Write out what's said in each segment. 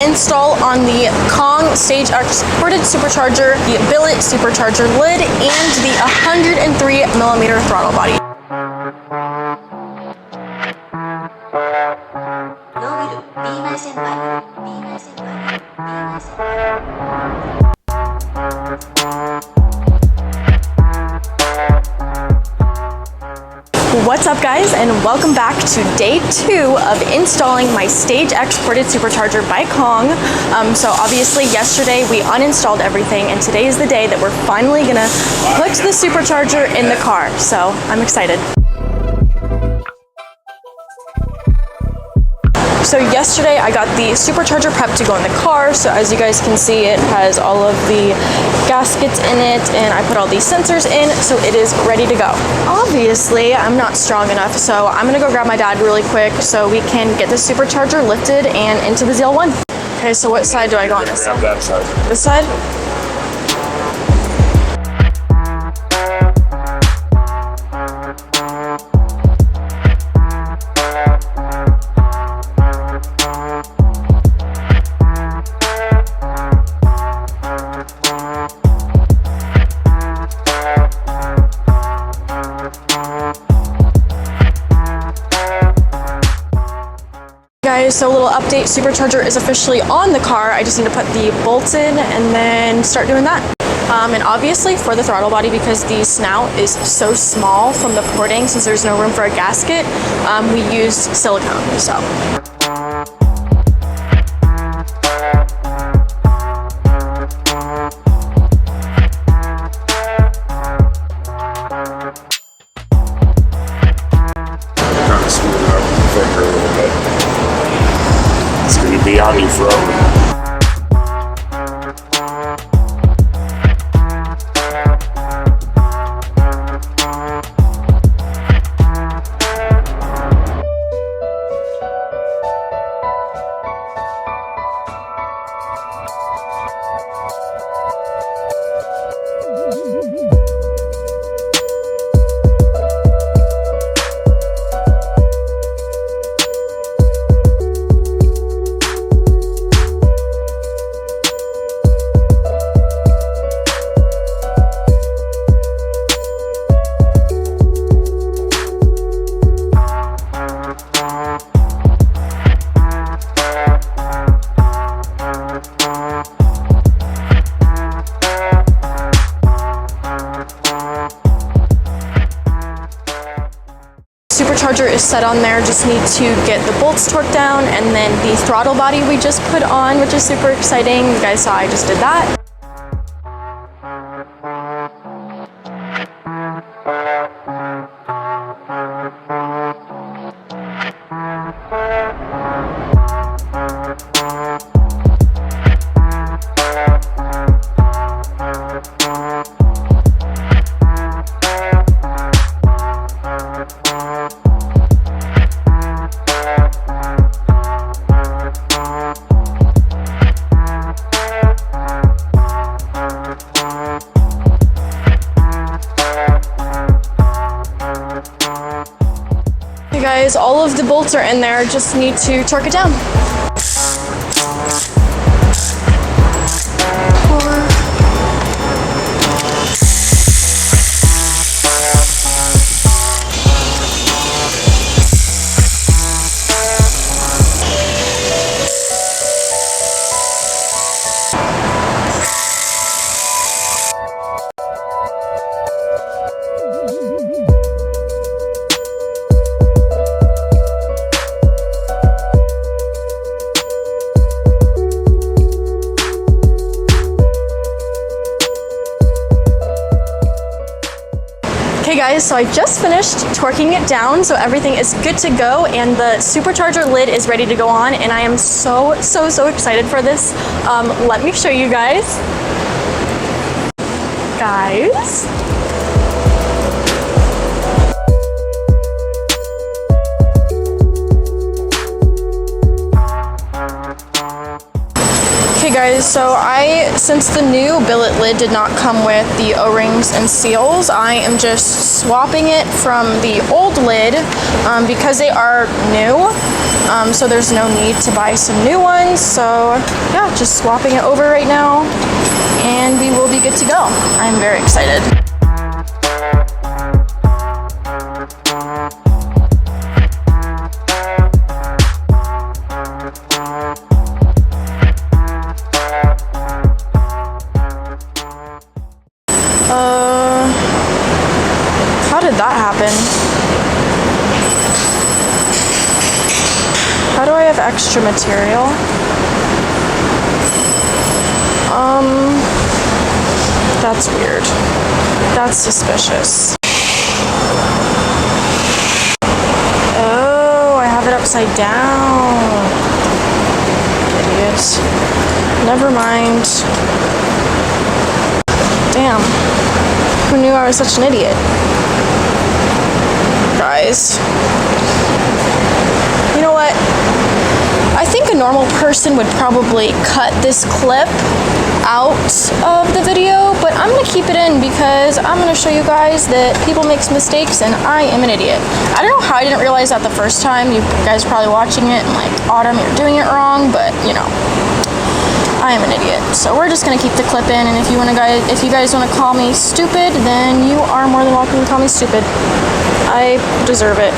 Install on the Kong Stage Exported Supercharger, the Billet Supercharger Lid, and the 103mm throttle body. What's up guys, and welcome back to day 2 of installing my Stage Exported Supercharger by Kong. So obviously yesterday we uninstalled everything, and today is the day that we're finally gonna put the supercharger in the car. So I'm excited. So yesterday I got the supercharger prep to go in the car. So as you guys can see, it has all of the gaskets in it, and I put all these sensors in, so it is ready to go. Obviously, I'm not strong enough, so I'm gonna go grab my dad really quick so we can get the supercharger lifted and into the ZL1. Okay, so what side do I go on this side? That side. This side? Guys, so a little update, supercharger is officially on the car. I just need to put the bolts in and then start doing that. And obviously for the throttle body, because the snout is so small from the porting, since there's no room for a gasket, we used silicone, so. Kind of smooth it out with the finger a little bit. It's going to be on you forever. Supercharger is set on there, just need to get the bolts torqued down, and then the throttle body we just put on, which is super exciting. You guys saw I just did that. Okay guys, all of the bolts are in there, just need to torque it down. Okay guys, so I just finished torquing it down, so everything is good to go, and the supercharger lid is ready to go on, and I am so excited for this. Let me show you guys. Guys. Okay guys, guys, so since the new billet lid did not come with the O-rings and seals, I am just swapping it from the old lid because they are new. So there's no need to buy some new ones. So yeah, just swapping it over right now and we will be good to go. I'm very excited. How did that happen? How do I have extra material? That's weird. That's suspicious. Oh, I have it upside down. Idiot. Never mind. Damn. Who knew I was such an idiot? Guys. You know what? I think a normal person would probably cut this clip out of the video, but I'm gonna keep it in because I'm gonna show you guys that people make mistakes and I am an idiot. I don't know how I didn't realize that the first time. You guys are probably watching it and like, Autumn, you're doing it wrong, but you know, I am an idiot. So we're just gonna keep the clip in, and if you guys wanna call me stupid, then you are more than welcome to call me stupid. I deserve it.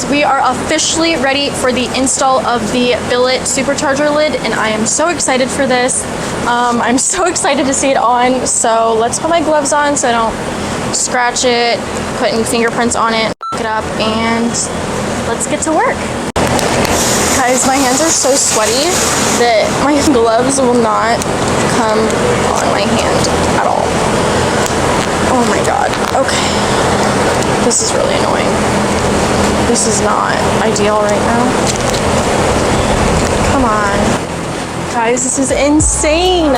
We are officially ready for the install of the Billet Supercharger lid, and I am so excited for this. I'm so excited to see it on, so let's put my gloves on so I don't scratch it, put any fingerprints on it, pick it up, and let's get to work. Guys, my hands are so sweaty that my gloves will not come on my hand at all. Oh my god. Okay. This is really annoying. This is not ideal right now. Come on. Guys, this is insane.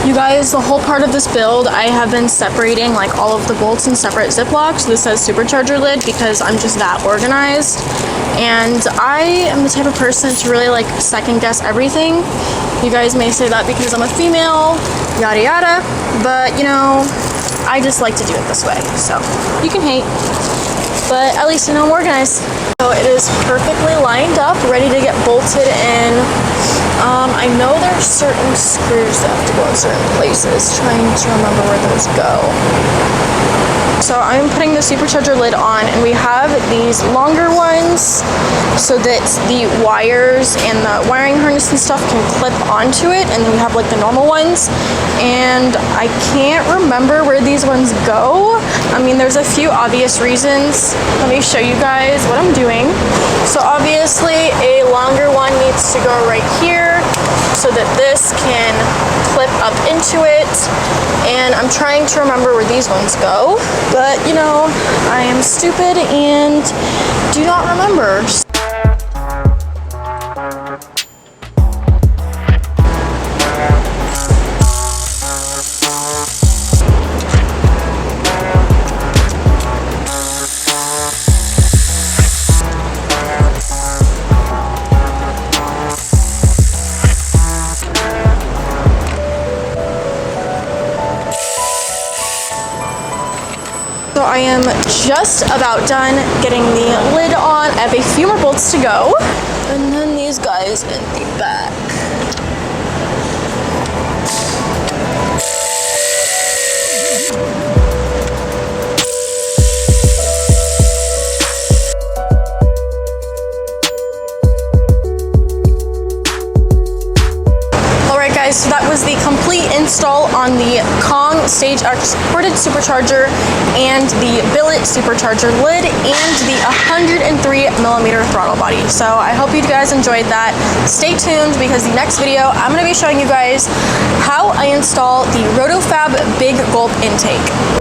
You guys, the whole part of this build, I have been separating like all of the bolts in separate Ziplocs. This says Supercharger lid because I'm just that organized. And I am the type of person to really like second guess everything. You guys may say that because I'm a female, yada yada, but you know, I just like to do it this way. So you can hate, but at least you know I'm organized. So it is perfectly lined up, ready to get bolted in. I know there's certain screws that have to go in certain places, trying to remember where those go. So I'm putting the Supercharger lid on, and we have these longer ones so that the wires and the wiring harness and stuff can clip onto it, and then we have like the normal ones. And I can't remember where these ones go. I mean, there's a few obvious reasons. Let me show you guys what I'm doing. So obviously a longer one needs to go right here so that this can clip up into it. And I'm trying to remember where these ones go, but you know, I am stupid and do not remember. So I am just about done getting the lid on. I have a few more bolts to go. And then these guys in the back. guys, so that was the complete install on the Kong Stage Exported Supercharger and the Billet Supercharger Lid and the 103mm throttle body. So I hope you guys enjoyed that. Stay tuned because the next video I'm going to be showing you guys how I install the RotoFab Big Gulp intake.